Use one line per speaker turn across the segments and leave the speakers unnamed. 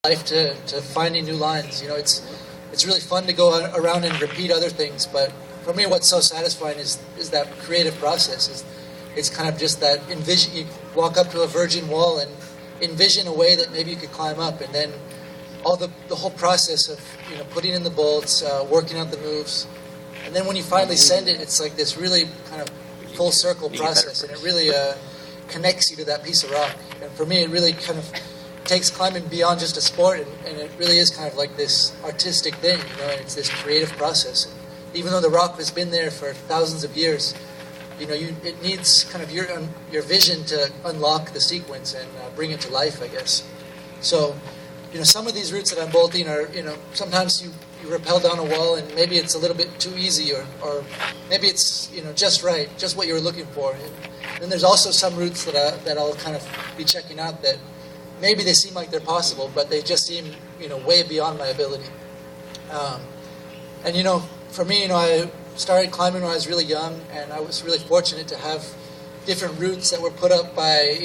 life to finding new lines. You know, it's really fun to go around and repeat other things, but for me, what's so satisfying is that creative process. It's kind of just that envision. You walk up to a virgin wall and envision a way that maybe you could climb up, and then all the whole process of putting in the bolts, working out the moves, and then when you finally send it, it's like this really kind of full circle process, and it really connects you to that piece of rock. And for me, it really kind of takes climbing beyond just a sport, and it really is kind of like this artistic thing, and it's this creative process. And even though the rock has been there for thousands of years, it needs kind of your vision to unlock the sequence and bring it to life, I guess. So, some of these routes that I'm bolting are, sometimes you rappel down a wall and maybe it's a little bit too easy, or maybe it's, just right, just what you were looking for. And then there's also some routes that I'll kind of be checking out that maybe they seem like they're possible, but they just seem, way beyond my ability. And, for me, I started climbing when I was really young, and I was really fortunate to have different routes that were put up by,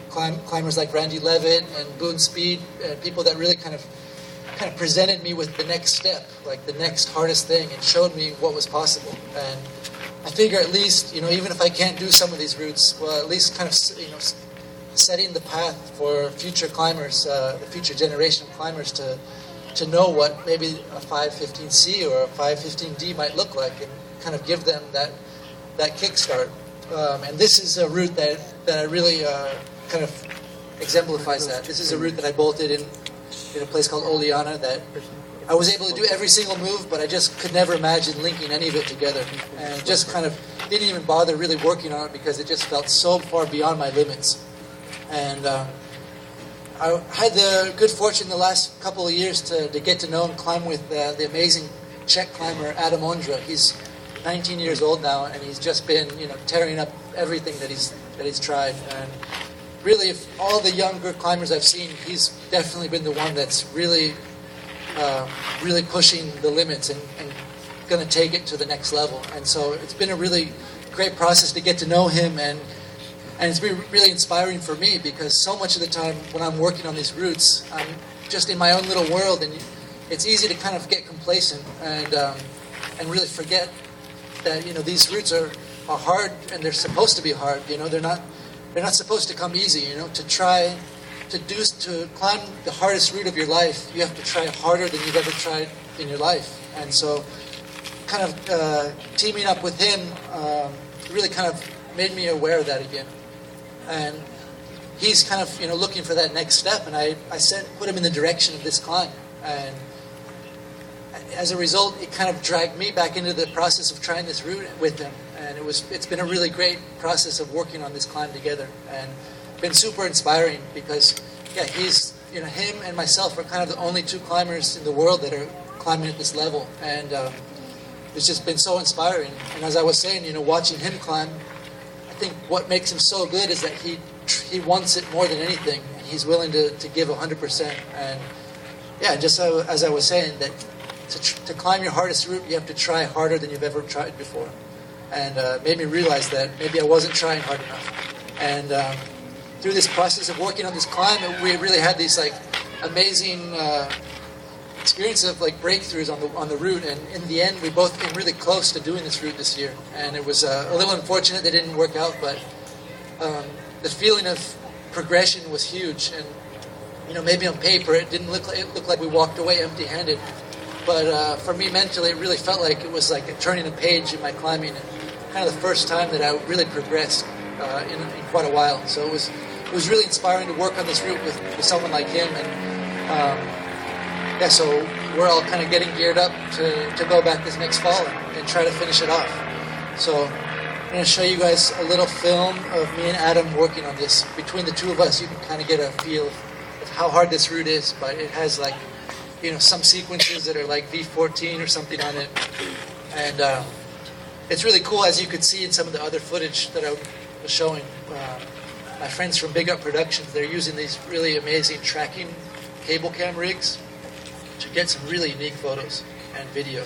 climbers like Randy Levitt and Boone Speed, people that really kind of presented me with the next step, like the next hardest thing, and showed me what was possible. And I figure at least, even if I can't do some of these routes, well, at least kind of, setting the path for future climbers, the future generation of climbers to know what maybe a 515C or a 515D might look like, and kind of give them that kickstart. And this is a route that I really kind of exemplifies that. This is a route that I bolted in a place called Oleana that I was able to do every single move, but I just could never imagine linking any of it together. And just kind of didn't even bother really working on it because it just felt so far beyond my limits. And I had the good fortune the last couple of years to get to know and climb with the amazing Czech climber Adam Ondra. He's 19 years old now, and he's just been tearing up everything that he's tried. And really, if all the younger climbers I've seen, he's definitely been the one that's really really pushing the limits and going to take it to the next level. And so it's been a really great process to get to know him, and it's been really inspiring for me, because so much of the time when I'm working on these routes, I'm just in my own little world, and it's easy to kind of get complacent and really forget that these routes are hard, and they're supposed to be hard. They're not supposed to come easy. To climb the hardest route of your life, you have to try harder than you've ever tried in your life. And so, kind of teaming up with him really kind of made me aware of that again. And he's kind of looking for that next step, and I put him in the direction of this climb. And as a result, it kind of dragged me back into the process of trying this route with him. And it's been a really great process of working on this climb together, and been super inspiring, because he's him and myself are kind of the only two climbers in the world that are climbing at this level, and it's just been so inspiring. And as I was saying, watching him climb, I think what makes him so good is that he wants it more than anything, and he's willing to give 100%. And just as I was saying, that to climb your hardest route, you have to try harder than you've ever tried before. And made me realize that maybe I wasn't trying hard enough. And through this process of working on this climb, we really had these amazing experience of breakthroughs on the route. And in the end, we both came really close to doing this route this year. And it was a little unfortunate that it didn't work out, but the feeling of progression was huge. And maybe on paper it looked like we walked away empty-handed. But for me mentally, it really felt like it was like turning a page in my climbing, and kind of the first time that I really progressed in quite a while. So it was really inspiring to work on this route with someone like him. And so we're all kind of getting geared up to go back this next fall and try to finish it off. So I'm going to show you guys a little film of me and Adam working on this. Between the two of us, you can kind of get a feel of how hard this route is, but it has some sequences that are like V14 or something on it. And it's really cool, as you could see in some of the other footage that I was showing. My friends from Big Up Productions, they're using these really amazing tracking cable cam rigs to get some really unique photos and video.